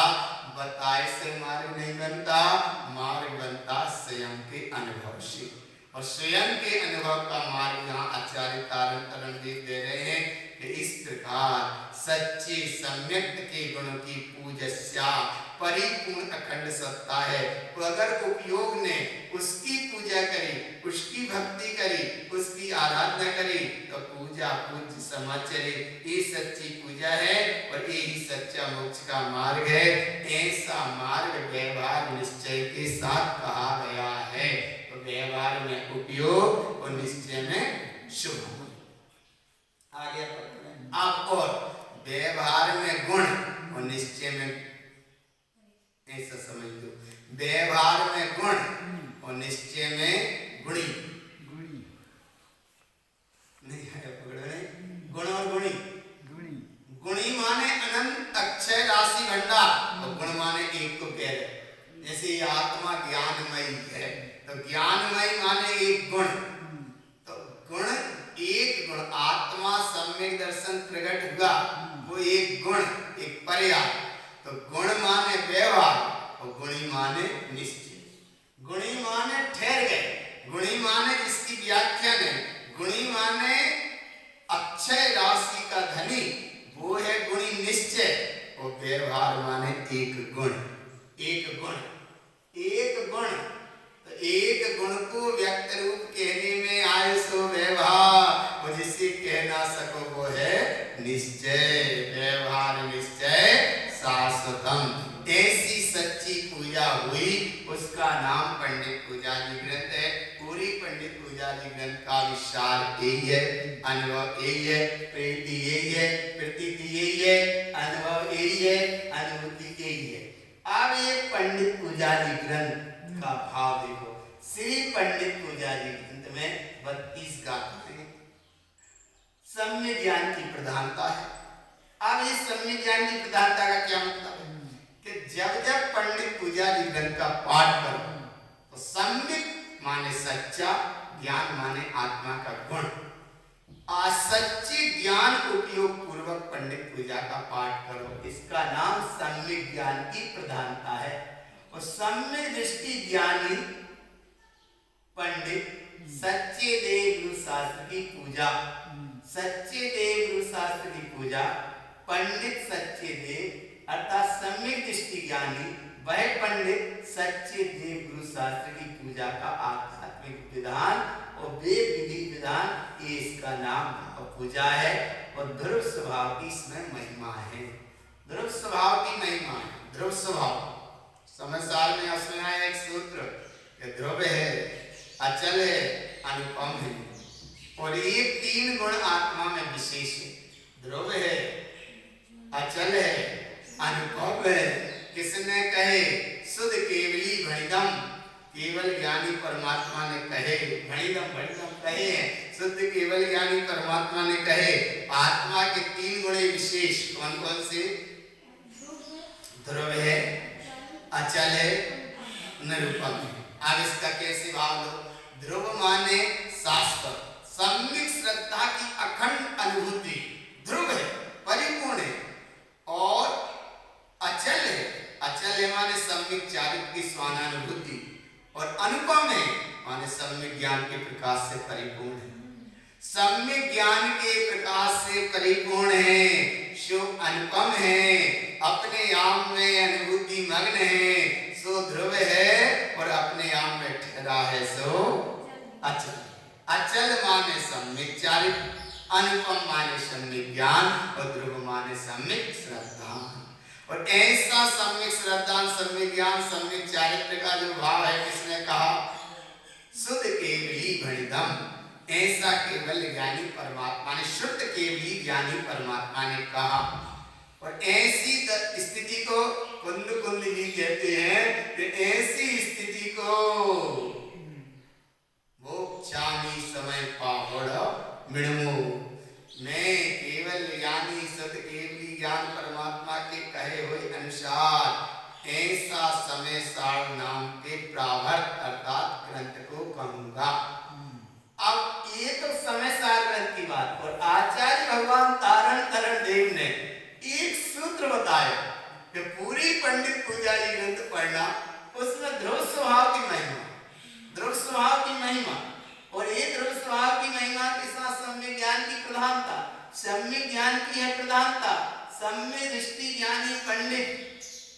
बताए से मार्ग नहीं बनता, मार्ग बनता स्वयं के अनुभव से। और स्वयं के अनुभव का मार्ग यहाँ आचार्य तारण तरणदेव दे रहे हैं कि इस प्रकार सच्चे सम्यक्त के गुणों की पूजस्या परिपूर्ण अखंड सत्ता है। तो अगर उपयोग ने उसकी पूजा करी, उसकी भक्ति करी, उसकी आराधना करी, तो पूजा पूज्य समाचरे, ये सच्ची पूजा है और ये ही सच्चा मोक्ष का मार्ग है। ऐसा मार्ग व्यवहार निश्चय के साथ कहा गया है। तो व्यवहार में उपयोग और निश्चय में शुभ। आगे आप और व्यवहार में गुण और निश्चय में, ऐसा समझ लो, व्यवहार में गुण और निश्चय में गुणी। नहीं है पकड़ो नहीं, गुण और गुणी। गुणी माने अनंत अक्षय राशि भंडार, और गुण माने एक को कह रहे। जैसे आत्मा ज्ञानमयी है तो ज्ञानमयी माने एक गुण, तो गुण एक गुण, आत्मा सम्यक दर्शन प्रकट हुआ, वो एक गुण, एक पर्याय। तो गुण माने व्यवहार और गुणी माने निश्चय। गुणी माने ठहर गए, गुणी माने जिसकी व्याख्या है, गुणी माने अक्षय राशि का धनी, वो है गुणी निश्चय। और व्यवहार माने एक गुण, एक गुण, एक गुण। तो एक गुण को व्यक्त रूप कहने में आए सो व्यवहार, और जिसे कह ना सको वो है निश्चय। व्यवहार निश्चय शाश्वतम, ऐसी सच्ची पूजा हुई, उसका नाम पंडित पूजा जी ग्रंथ है। पूरी पंडित पूजा जी ग्रंथ का विचार यही है, अनुभव यही है, प्रीति यही है, प्रतीति यही है, अनुभव यही है, अनुभूति यही है। अब ये पंडित पूजा जी ग्रंथ का भाव देखो। श्री पंडित पूजा जी ग्रंथ में 32 गाथाएं, सम्य ज्ञान की प्रधानता है। अब इस सम्य ज्ञान की प्रधानता का क्या मतलब है कि जब जब पंडित पूजा जी ग्रंथ का पाठ करो तो सम्यक माने सच्चा, ज्ञान माने आत्मा का गुण, सच्चे ज्ञान उपयोग पूर्वक पंडित पूजा का पाठ करो, इसका नाम सम्यक ज्ञान की प्रधानता है। और सम्यक दृष्टि ज्ञानी पंडित सच्चे देव गुरु शास्त्र की पूजा, सच्चे देव गुरु शास्त्र की पूजा, पंडित सच्चे देव अर्थात सम्यक दृष्टि ज्ञानी वह पंडित सच्चे देव गुरु शास्त्र की पूजा का आध्यात्मिक विधान और वेद विधि विधान, ये इसका नाम पूजा है। और ध्रुव स्वभाव की इसमें महिमा है। ध्रुव स्वभाव की महिमा है। ध्रुव स्वभाव समझदार में सुना है एक सूत्र कि ध्रुव है, अचल है, अनुपम है, और ये तीन गुण आत्मा में विशेष है। ध्रुव है, अचल है, अनुपम है। किसने कहे? सुध केवली भणिदम, केवल ज्ञानी परमात्मा ने कहे, भणिदम भणिदम कहे हैं शुद्ध केवल ज्ञानी परमात्मा ने कहे आत्मा के 3 गुण विशेष कौन कौन से? ध्रुव है, अचल है, निरूपम है। अब इसका कैसे भाव लो? ध्रुव माने शाश्वत, सम्यक श्रद्धा की अखंड अनुभूति। ध्रुव है, परिपूर्ण है, और अचल है। अचल है माने सम्यक चारित्र की स्वानानुभूति, और अनुपम है माने सम्यक ज्ञान के प्रकाश से परिपूर्ण है। सम्यक ज्ञान के प्रकाश से परिपूर्ण है, सो अनुपम है, अपने आप में अनुभूति मग्न है, सो ध्रुव है, और अपने आप में ठहरा है, सो अचल। अचल माने सम्यक चारित्र, अनुपम माने सम्यक ज्ञान, और ध्रुव माने सम्यक श्रद्धा। और ऐसा सम्यक श्रद्धा, सम्यक ज्ञान, सम्यक चारित्र का जो भाव है, किसने कहा? शुद्ध केवली भणिदम, ऐसा केवल ज्ञानी परमात्मा ने, शुद्ध केवली ज्ञानी परमात्मा ने कहा। और ऐसी स्थिति को कुंद कुंडली कहते हैं कि ऐसी स्थिति को मोक्षामि समय पावड़ मिणमो, मैं केवल ज्ञानी शुद्ध केवली ज्ञान परमात्मा के कहे हुए अनुसार ऐसा समय सार नाम के प्रावर्त अर्थात ग्रंथ को कहूंगा। अब ये तो समय सार ग्रंथ की बात, और आचार्य भगवान तारण तरण देव ने एक सूत्र बताया कि पूरी पंडित पूजा जी ग्रंथ पढ़ना, उसमें ध्रुव स्वभाव की महिमा, ध्रुव स्वभाव की महिमा, और ये ध्रुव स्वभाव की महिमा के साथ सम्यक ज्ञान की प्रधानता, सम्यक ज्ञान की है प्रधानता, सम्यक दृष्टि ज्ञानी पंडित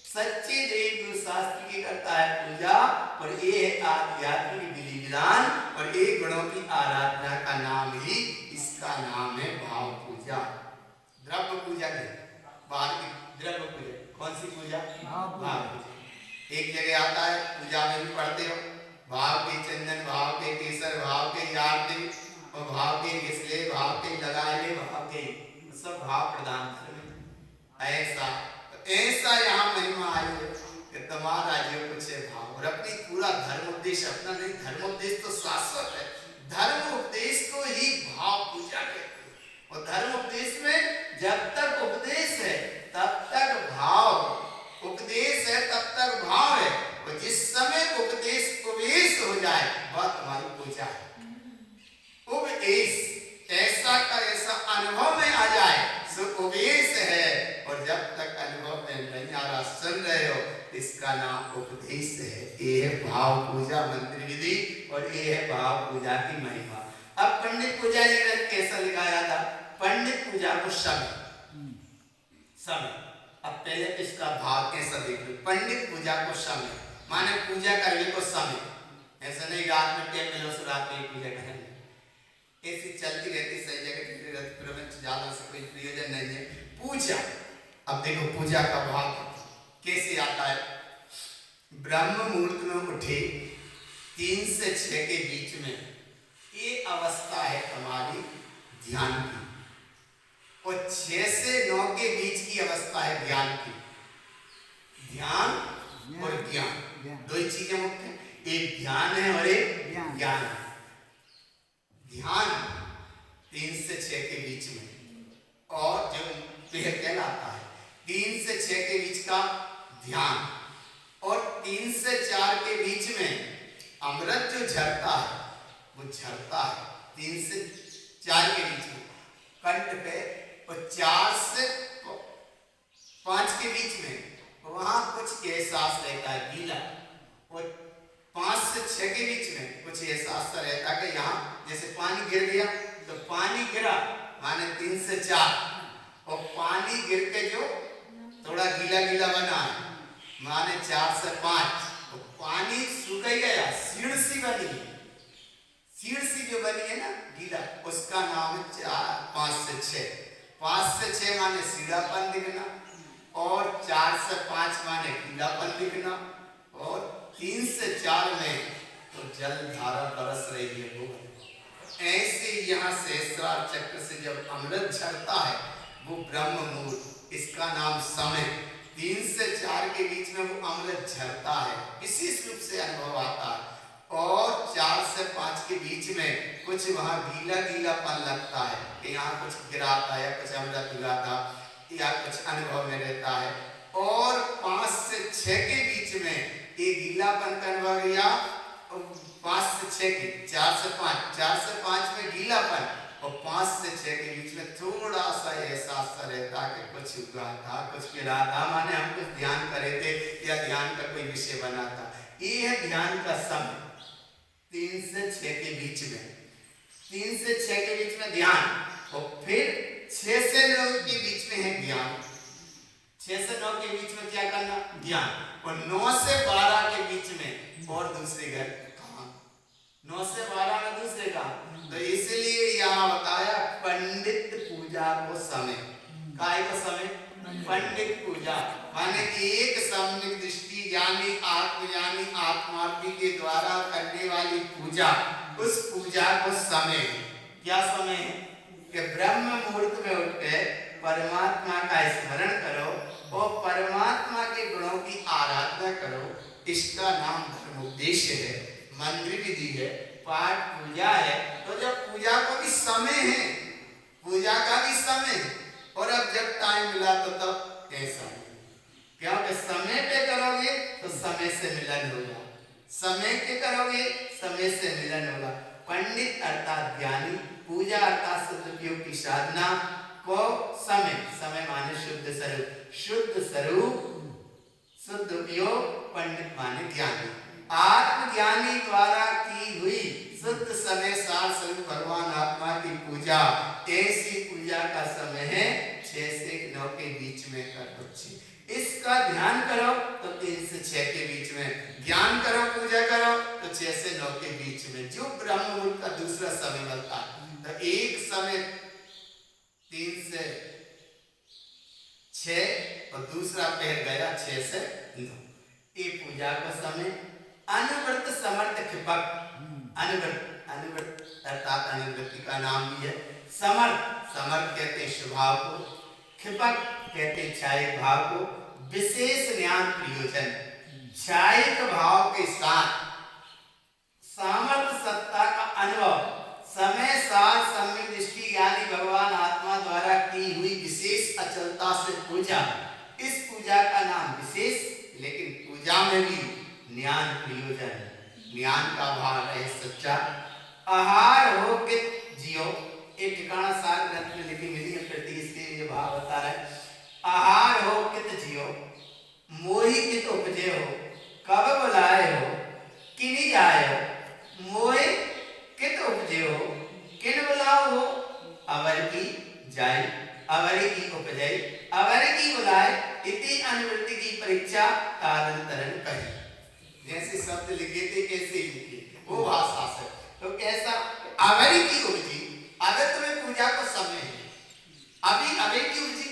सच्चे देव गुरु शास्त्र की करता है पूजा, और ये है आध्यात्मिक विधि विधान, और ये गुणों की आराधना का नाम ही, इसका नाम है भाव पूजा। द्रव्य पूजा नहीं, बाहर की द्रव्य पूजा। कौन सी पूजा? भाव पूजा। एक जगह आता है, पूजा में भी पढ़ते हो, भाव के चंदन, भाव के केसर, भाव के आरती, और भाव के घिसले, भाव के लगाए, भाव के सब भाव प्रदान करें। ऐसा यहाँ महिमा आई है कि तुम्हारा जो कुछ है भाव, और अपनी पूरा धर्म उद्देश्य अपना नहीं, धर्म उद्देश्य तो शाश्वत है, धर्म उपदेश को ही भाव पूजा कहते हैं। और धर्म उपदेश में जब तक उपदेश है तब तक भाव, उपदेश है तब तक भाव है, और जिस समय उपदेश उपदेश हो जाए वह तुम्हारी पूजा है। उपदेश ऐसा का ऐसा अनुभव में आ जाए सो उपदेश है, और जब तक अनुभव में नहीं आ रहा, सुन रहे हो, इसका नाम उपदेश है। ये है भाव पूजा मंत्र विधि, और ये है भाव पूजा की महिमा। अब पंडित पूजा जी ग्रंथ कैसा लिखाया था? पंडित पूजा को समय, अब पहले इसका भाव कैसा देख लो। पंडित पूजा को समय माने पूजा करने को समय, ऐसा नहीं रात में टाइम मिलो सो रात में पूजा करेंगे, ऐसी चलती रहती सही जगह प्रवचन ज्यादा से कोई प्रयोजन नहीं है। पूजा, अब देखो पूजा का भाव कैसे आता है। ब्रह्म मुहूर्त में उठे 3 से 6 के बीच में ये अवस्था है हमारी ध्यान की, और 6 से 9 के बीच की अवस्था है ज्ञान की। ध्यान और ज्ञान दो ही चीजें मुख्य हैं, एक ध्यान है और एक ज्ञान है। ध्यान 3 से 6 के बीच में, और जो पेड़ कहलाता है 3 से 6 के बीच का ध्यान, और 3 से 4 के बीच में अमृत जो झरता है वो झरता है 3 से 4 के बीच में कंठ पे, और 4 से 5 के बीच में वहां कुछ एहसास रहता है गीला, और 5 से 6 के बीच में कुछ एहसास रहता है कि यहाँ जैसे पानी गिर गया, तो पानी गिरा माने 3 से 4, और पानी गिर के जो थोड़ा गीला गीला बना है माने 4 से 5, तो पानी सूख गया, सीढ़ सी बनी है, सीढ़ सी जो बनी है ना गीला, उसका नाम है 5 से 6। 5 से 6 माने सीढ़ापन दिखना, और 4 से 5 माने गीलापन दिखना, और 3 से 4 में तो जल धारा बरस रही है वो। ऐसे यहाँ सहस्रार चक्र से जब अमृत झरता है वो ब्रह्म मुहूर्त, इसका नाम समय। 3 से 4 के बीच में वो अमृत झरता है, विशेष रूप से अनुभव आता है, और 4 से 5 के बीच में कुछ वहाँ गीला गीलापन लगता है कि यहाँ कुछ गिराता है, कुछ अमृत गिराता या कुछ अनुभव में रहता है। और 5 से 6 के बीच में ये गीलापन का अनुभव या 5 से 6 की 4 से 5 में गीलापन और 5 से 6 के बीच में थोड़ा सा एहसास सा रहता कि कुछ हुआ था, कुछ गिरा था, माने हम कुछ ध्यान करे थे या ध्यान का कोई विषय बना था। ये है ध्यान का समय 3 से 6 के बीच में, 3 से 6 के बीच में ध्यान। और फिर 6 से 9 के बीच में है ज्ञान। 6 से 9 के बीच में क्या करना? ज्ञान। और 9 से 12 के बीच में और दूसरे घर काम। 9 से 12 में दूसरे काम। तो इसलिए यहाँ बताया पंडित पूजा को समय। काय को समय? पंडित पूजा माने एक सम्यक दृष्टि ज्ञानी आत्मज्ञानी आत्मार्थी के द्वारा करने वाली पूजा, उस पूजा को समय। क्या समय है? कि ब्रह्म मुहूर्त में उठ के परमात्मा का स्मरण करो और परमात्मा के गुणों की आराधना करो। इसका नाम धर्म उपदेश है, मंदिर विधि है, पाठ पूजा है। तो जब पूजा को भी समय है, पूजा का भी समय है, और अब जब टाइम मिला तो तब ऐसा क्योंकि समय पे करोगे तो समय से मिलन होगा, समय पे करोगे समय से मिलन होगा। पंडित अर्थात ज्ञानी, पूजा अर्थात सदुपयोग की साधना को समय, समय माने शुद्ध स्वरूप, शुद्ध स्वरूप शुद्ध उपयोग, पंडित माने ज्ञानी। आत्मज्ञानी द्वारा की हुई शुद्ध समय सार स्वरूप भगवान आत्मा की पूजा, ऐसी पूजा का समय है 6 से 9 के बीच में कर बच्चे। इसका ध्यान करो तो 3 से 6 के बीच में, ज्ञान करो पूजा करो तो 6 से 9 के बीच में, जो ब्रह्म मुहूर्त का दूसरा समय बनता है। तो एक समय 3 से 6 और दूसरा पहर गया 6 से 9। ये पूजा का समय। अनुव्रत समर्थ क्षिपक, अनुव्रत अर्थात अनुवृत्ति का नाम भी है। समर्थ, समर्थ कहते हैं स्वभाव को, क्षिपक कहते हैं छायक भाव को। विशेष ज्ञान प्रयोजन, छायक भाव के साथ सामर्थ्य सत्ता का अनुभव, समय सार सम्यक दृष्टि यानी भगवान आत्मा द्वारा की हुई विशेष अचलता से पूजा। इस पूजा का नाम विशेष, लेकिन पूजा में भी ज्ञान प्रयोजन, ज्ञान का भाव है सच्चा। आहार हो कि जियो, एक ठिकाना सार ग्रंथ में लिखी मिली है, प्रति इसके ये भाव बता रहा है। आहार हो कित जियो, मोहि कित उपजे हो, कब बुलाए हो किनी जाए हो, मोहि कित उपजे हो किन बुलाओ हो, अवर की जाय अवर की उपजे अवर की बुलाए, इति अनुवृत्ति की परीक्षा कालांतरण कही। जैसे शब्द लिखे थे कैसे लिखे वो भाषा से, तो कैसा अवर की उपजी, अगर तुम्हें पूजा को समय है, अभी अवर की उपजी।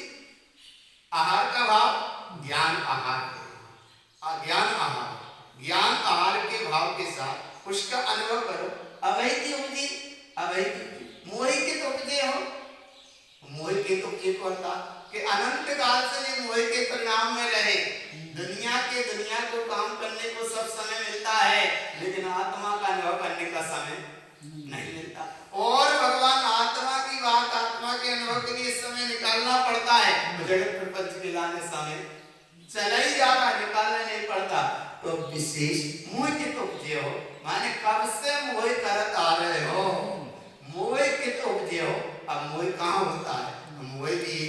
आहार का भाव ज्ञान आहार है, ज्ञान आहार, ज्ञान आहार के भाव के साथ उसका अनुभव करो। अवै की उपजी, अवै की मोहि के तो उपजे हो, मोहि के तो उपजे को था कि अनंत काल से ये मोहि के परिणाम में रहे। दुनिया को काम करने को सब समय मिलता है, लेकिन आत्मा का अनुभव करने का समय नहीं मिलता। और भगवान आत्मा की बात, आत्मा के अनुभव के लिए समय निकालना पड़ता है। जगत प्रपंच के लाने समय चला ही जा रहा, निकालना नहीं पड़ता। तो विशेष मोह के तो उपजे हो, माने कब से मोह करत आ रहे हो, मोह के तो उपजे हो। अब मोह कहाँ होता है? मोह भी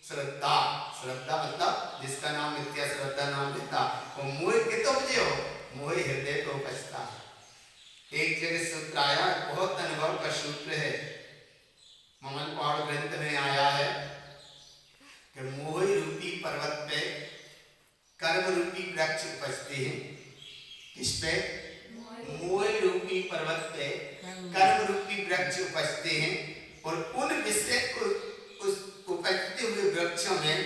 श्रद्धा, श्रद्धा मतलब जिसका नाम नित्य श्रद्धा नाम लेता, वो मोह के तो उपजे हो, मोह हृदय को उपजता है। एक जगह सूत्र आया, बहुत अनुभव का सूत्र है, ममन पहाड़ ग्रंथ में आया है कि मोह रूपी पर्वत पे कर्म रूपी वृक्ष उपजते हैं। किस पे? मोह रूपी पर्वत पे कर्म रूपी वृक्ष उपजते हैं, और उन विषय उस उपजते हुए वृक्षों में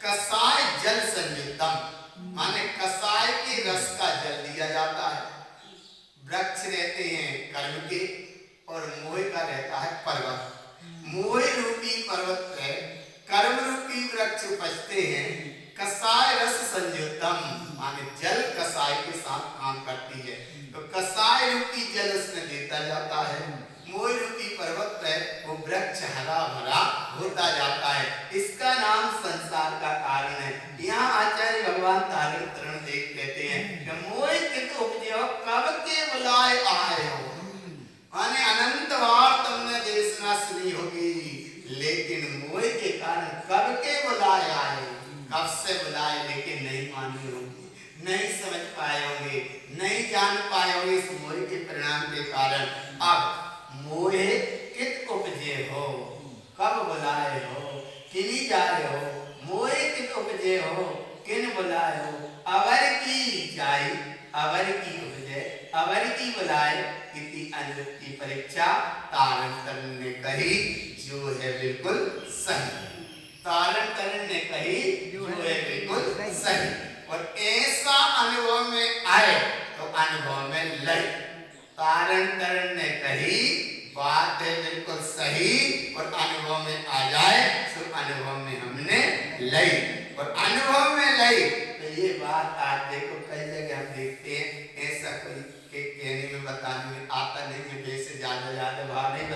कसाय जल संयुक्तम, माने कसाय के रस का जल दिया जाता है। वृक्ष रहते हैं कर्म के और मोह का रहता है पर्वत। मोह रूपी पर्वत पे कर्म रूपी वृक्ष उपजते हैं, कसाय रस संयुक्तम, माने जल कसाय के साथ काम करती है। तो कसाय रूपी जल उसमें देता जाता है, मोह रूपी पर्वत है वो वृक्ष हरा भरा होता जाता है। इसका नाम संसार का कारण है। यहाँ आचार्य भगवान तारण तरण देख कहते हैं कि मोह कित उपजो कब के बुलाए आए हो, माने अनंत बार तुमने देशना सुनी होगी, लेकिन मोह के कारण कब के बुलाए आए, कब से बुलाए लेकिन नहीं माने होंगे, नहीं समझ पाए होंगे, नहीं जान पाए होंगे इस मोह के परिणाम के कारण। अब मोहे कित उपजे हो, कब बुलाए हो, किनी जाए हो, मोहे कित उपजे हो, किन बुलाए हो, अवर की जाई, अवर की उपजे, अवर की बुलाए, इति अनुवृत्ति परीक्षा तारण तरण ने कही जो है बिल्कुल सही। तारण तरण ने कही जो है बिल्कुल सही। और ऐसा अनुभव में आए तो अनुभव में लय। तारण तरण ने कही बात है बिल्कुल सही, और अनुभव में आ जाए तो अनुभव में हमने लई, और अनुभव में लई तो ये बात आज देखो कई जगह हम देखते हैं, ऐसा कोई के कहने में बताने में आता नहीं है, वैसे ज्यादा भाव नहीं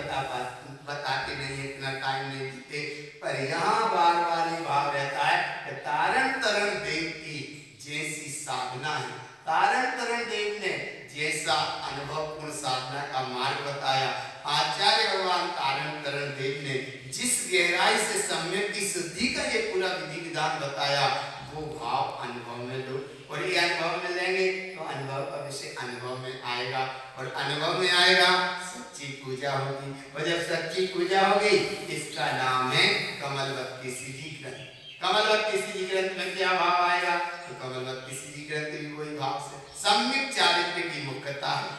बताते नहीं, इतना टाइम नहीं देते, पर यहाँ बार बार ये भाव रहता है कि तारण तरण देव की जैसी साधना है, तारण तरण देव ने जैसा अनुभवपूर्ण साधना का मार्ग बताया, आचार्य भगवान तारण तरण देव ने जिस गहराई से सम्यक की शुद्धि का ये पूरा विधि विधान बताया, वो भाव अनुभव में लो, और ये अनुभव में लेंगे तो अनुभव का विषय अनुभव में आएगा, और अनुभव में आएगा सच्ची पूजा होगी, और जब सच्ची पूजा होगी इसका नाम है कमलवती सिद्धि ग्रंथ। कमलवती सिद्धि ग्रंथ में क्या भाव आएगा, तो कमलवती सिद्धि ग्रंथ भी वही भाव से सम्यक चारित्र की मुख्यता है,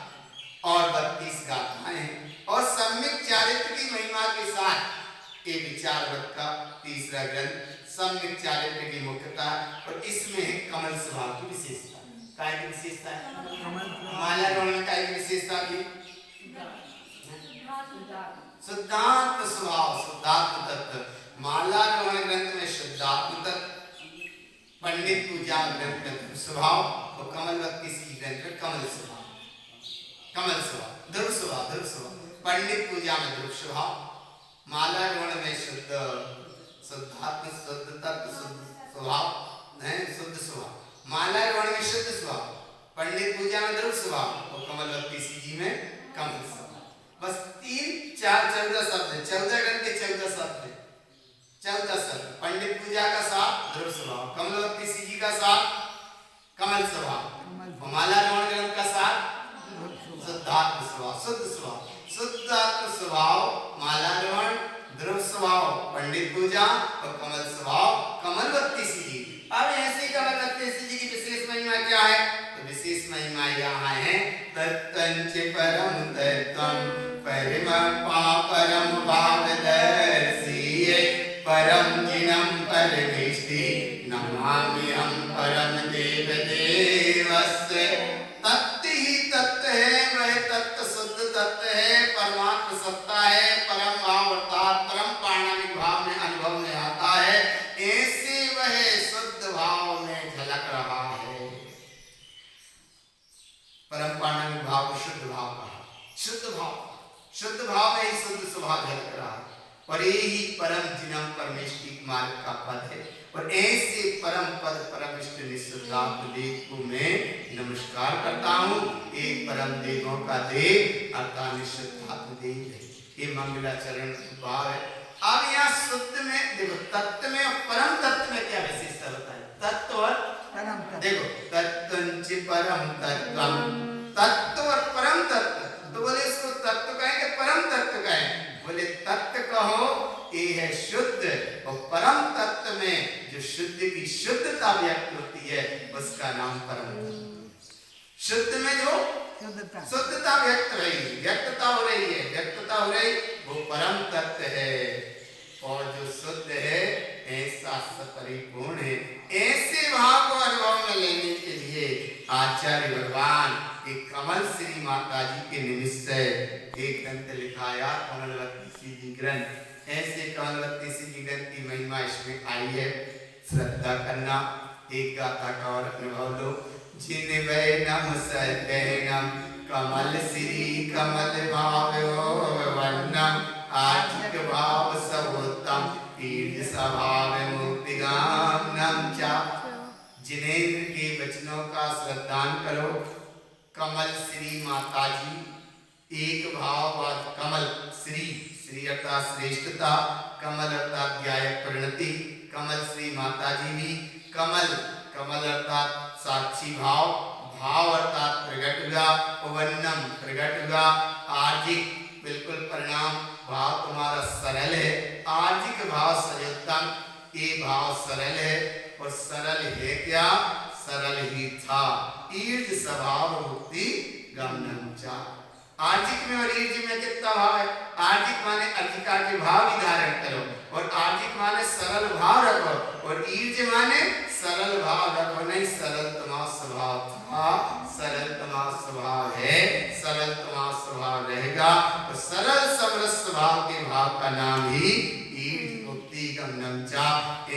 और 32 गाथाएं हैं, और सम्यक चारित्र की महिमा के साथ ये विचारवत का तीसरा ग्रंथ सम्यक चारित्र की मुख्यता, और इसमें कमल स्वभाव की विशेषता। काय की विशेषता है? माला ग्रहण काय की विशेषता थी? शुद्धात्म स्वभाव, शुद्धात्म तत्व। माला ग्रहण ग्रंथ में शुद्धात्म तत्व, पंडित पूजा ग्रंथ में स्वभाव, और कमलवती सिद्धि ग्रंथ में कमल स्वभाव, कमल स्वभाव, ध्रुव स्वभाव, ध्रुव स्वभाव। पंडित पूजा में ध्रुव स्वभाव, माला ग्रहण में शुद्धात्म शुद्ध तत्व शुद्ध स्वभाव, नहीं शुद्ध स्वभाव, माला ग्रहण में शुद्ध स्वभाव, पंडित पूजा में ध्रुव स्वभाव, और कमलवती सिद्धि में कमल स्वभाव। बस 3 4 14 शब्द, 14 ग्रंथ के 14 शब्द, 14 शब्द। पंडित पूजा का साथ ध्रुव स्वभाव, कमलवती सिद्धि का साथ कमल स्वभाव, और माला ग्रहण ग्रंथ का साथ शुद्धात्म स्वभाव, शुद्ध स्वभाव। शुद्धात्म स्वभाव माला ग्रहण, ध्रुव स्वभाव पंडित पूजा, और कमल स्वभाव कमलवती सिद्धि। अब ऐसे कमलवती सिद्धि की विशेष महिमा क्या है, तो विशेष महिमा यहाँ है तत्तंच परम तत्वम परम भावदर्शी परम जिनम परमेष्टि नमामि हम परम देव देवस्य। तत्व ही तत्व है, वह तत्व शुद्ध तत्व है, परमात्म सत्ता है, परम भाव अर्थात परम पाणिनिक भाव में अनुभव में आता है, ऐसे वह शुद्ध भाव में झलक रहा है। परम पाणिनिक भाव शुद्ध भाव कहा, शुद्ध भाव में ही शुद्ध स्वभाव झलक रहा है, और यही परम जिनम परमेष्टि मार्ग का पद है, और ऐसे परम पद परम इष्ट निःशुद्धात्म देव को मैं नमस्कार करता हूँ। एक परम देवों का देव अर्थात निःशुद्धात्म देव है, ये मंगलाचरण भाव है। अब यहाँ शुद्ध में देखो, तत्व में और परम तत्व में क्या विशेषता बताए, तत्व और परम तत्व। देखो तत्वंच परम तत्वम, तत्व और परम तत्व, तो बोले इसको तत्व कहेंगे परम तत्व कहें, बोले तत्व कहो ये है शुद्ध, और परम तत्व में जो शुद्ध की शुद्धता व्यक्त होती है उसका नाम परम। शुद्ध में जो शुद्धता व्यक्तता हो रही है, वो परम तत्व है, और जो शुद्ध है ऐसा परिपूर्ण है। ऐसे भाव को अनुभव में लेने के लिए आचार्य भगवान एक कमल श्री माता जी के निमित्त से एक ग्रंथ लिखाया, कमलवती सिद्धि ग्रंथ। ऐसे कमलवती सिद्धि ग्रंथ की महिमा इसमें आई है, श्रद्धा करना। एक गाथा का और अनुभव लो। जिन वैनम सत्यनम कमल श्री कमल भावो वन्नम आजिक भाव सर्वोत्तम तीर्थ स्वभाव मुक्तिगामनम चा। जिनेंद्र के वचनों का श्रद्धान करो। कमल श्री माता जी एक भाव कमल श्री श्री अर्थात श्रेष्ठता, कमल अर्थात ध्याय परिणति, कमल श्री माता जी भी कमल, कमल अर्थात साक्षी भाव, भाव अर्थात प्रकट हुआ, वन्नम प्रकट हुआ, आर्जिक बिल्कुल परिणाम, भाव तुम्हारा सरल है, आर्जिक भाव सरलतम, ये भाव सरल है और सरल है क्या, सरल ही था। ईर्ज स्वभाव मुक्ति गमनम चा। आर्जिक में और ईर्ज में कितना भाव है? आर्जिक माने अर्जिका के भाव ही धारण करो और आर्जिक माने सरल भाव रखो और ईर्ज माने सरल भाव रखो नहीं, सरल तुम्हारा स्वभाव था, सरल तुम्हारा स्वभाव है, सरल तुम्हारा स्वभाव रहेगा और सरल समरस स्वभाव के भाव का नाम ही ईर्ज मुक्ति गमनम चा।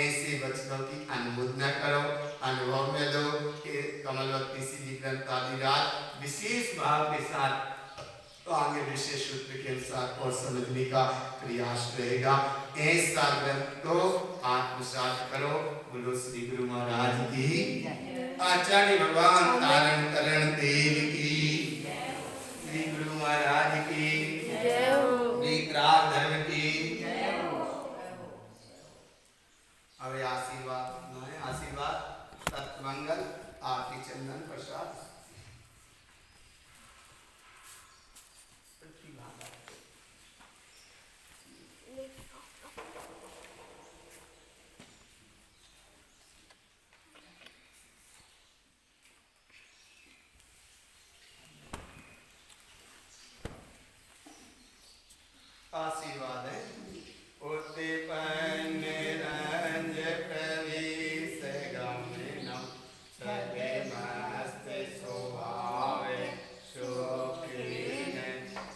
ऐसे वचनों की अनुमोदना करो, अनुभव में लो कि कमलवती सिद्धि ग्रंथ आदि राज विशेष भाव के साथ तो आगे विशेष सूत्र के अनुसार और समझने का प्रयास रहेगा। ऐसा ग्रंथ को आत्मसात करो। बोलो श्री गुरु महाराज की, आचार्य भगवान तारण तरण देव की, श्री गुरु महाराज की, विक्रांत धर्म की। अब आशीर्वाद आशीर्वाद सत्मंगल आरती चंदन प्रसाद। आशीर्वाद है। ओते पन रंज प्रवेश गमनम सदे मस्त स्वभाव शोकेन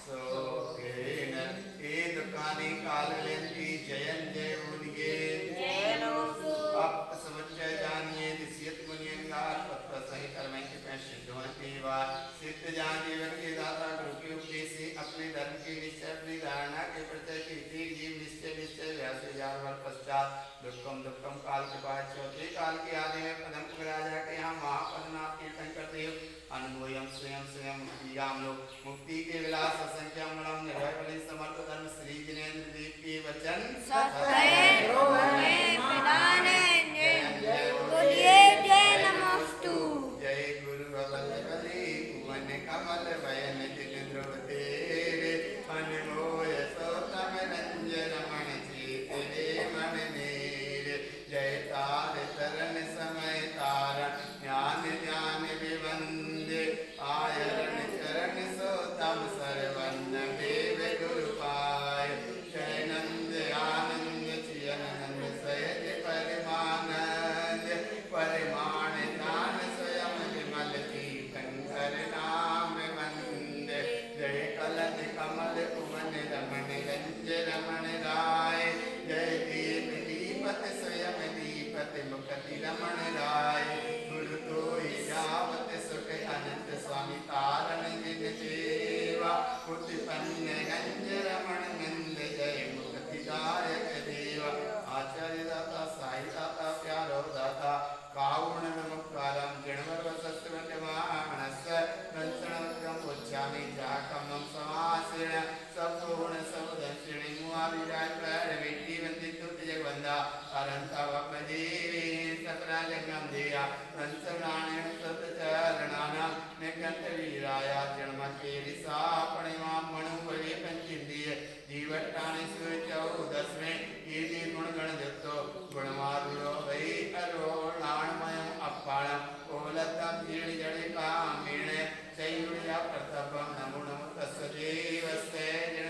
शोकेन। ए दुकानी काल लेंती जयन जय बोलिए आप समझ जानिए दिसियत मुनियंगार पत्र सही कर्म के पैसे सिद्धवंती वार सिद्ध जान जीवन के दाता गुरु के उपदेश से अपने धर्म के निश्चय अपनी धारणा के प्रत्यय के ठीक जीव निश्चय निश्चय व्यास हजार वर्ष पश्चात दुष्कम दुष्कम काल के बाद चौथे काल के आदि में पदम राजा के यहाँ महापद नाम कीर्तन करते हो। अनुभवयम स्वयं स्वयं मुक्ति हम लोग मुक्ति के विलास असंख्य मणम निर्भय बलि समर्थ धर्म श्री जिनेन्द्र देव के वचन जय गुरु बल्ले भुवन कमल भयन जिनेन्द्र तेरे अनमोय सोतम रंजन मन चेतरे मन मेरे। जय तार तरन समय तारण ज्ञान ज्ञान विवंदे आयरण चरण सोतम सरवन्न देव गुरु पाय। जय नंद आनंद चियन नंद सहज परमानंद परिमाण ज्ञान स्वयं विमल तीर्थंकर नाम मंद। जय कलन कमल कुवन रमण रंज रमण राय। जय देव दीपत स्वयं दीपत मुखति रमण राय। गुरु तो जावत सुख अनंत स्वामी तारण जिन सेवा उत्पन्न गंज रमण नंद। जय मुक्ति दायक देवा आचार्य दाता साई दाता प्यारो दाता काउण नमस्कारम जणवर वसस्वन्यमानस रंसणम उच्चामि जाकमं समासेन संपूर्ण समुदंश्रेणी मुआविराज पर वेटी वंदित जगवंदा अरंता वपदेवी सकला जगम देया रंसणानेन सतचरणाना निकंठ वीराया जन्म के रिसा पणिमा मणुवरे पंचिंदिय जीवटानि सुचौदस्मे ये गुण गण जत्तो गुणमारुरो वै अरोणाणमयम् अप्पाणम् कोलत्तम जीर्ण जड़े कामेण चैरुर्या प्रतापम नमो नमो तस्य देवस्य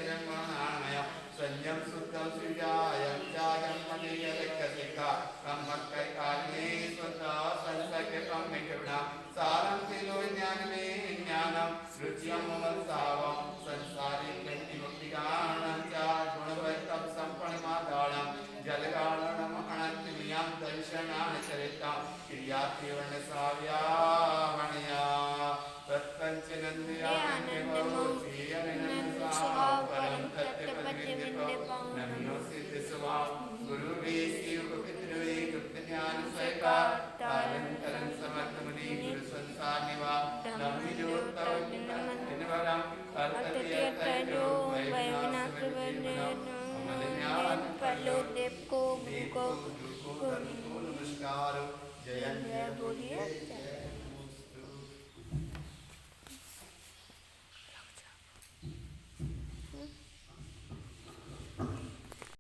जन्मनामयम् संयम सुद्धम सुजायम जायम मनीयलक्कसिका कम्मक्कै काले स्वतः संसर्गकं मिटवना सारं तिलो ज्ञान में ज्ञानम रुचियम ममल सावम संसारी कृति मुक्ति गाणं च गुणवत्तम संपन्न मादाणं जलगाणं अनंतमियं दर्शनान चरितं क्रिया केवल साव्यावणया तत्पंचनंदया विंदे पाऊँ नमियो सिद्ध स्वभाव गुरु वेसी उपपित्र गुप्त ज्ञान सहकार तारण तरन समर्थ मुनि गुरु संसार निवा धम्म जो तव दिन वरम अततिय तैलो वैविनाश वैविनाश पल्लो देव को नमस्कार जय जय बोलिए।